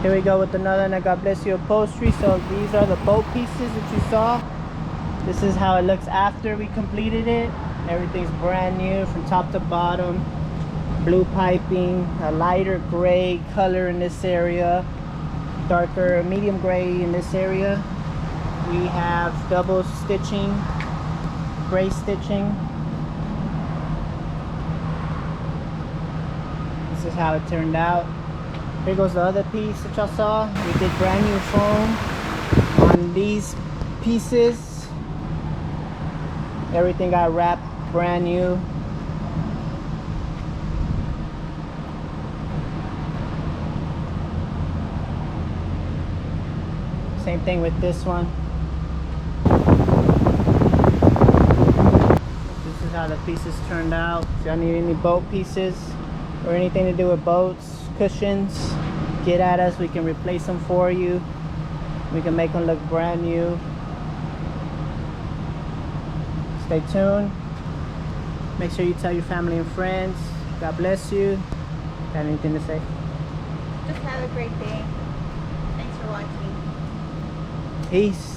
Here we go with another one. God bless you, upholstery. So these are the boat pieces that you saw. This is how it looks after we completed it. Everything's brand new from top to bottom. Blue piping, a lighter gray color in this area, darker medium gray in this area. We have double stitching, gray stitching. This is how it turned out. Here goes the other piece that y'all saw. We did brand new foam on these pieces. Everything got wrapped brand new. Same thing with this one. This is how the pieces turned out. If y'all need any boat pieces or anything to do with boats, cushions, get at us. We can replace them for you. We can make them look brand new. Stay tuned. Make sure you tell your family and friends. God bless you. Got anything to say? Just have a great day. Thanks for watching. Peace.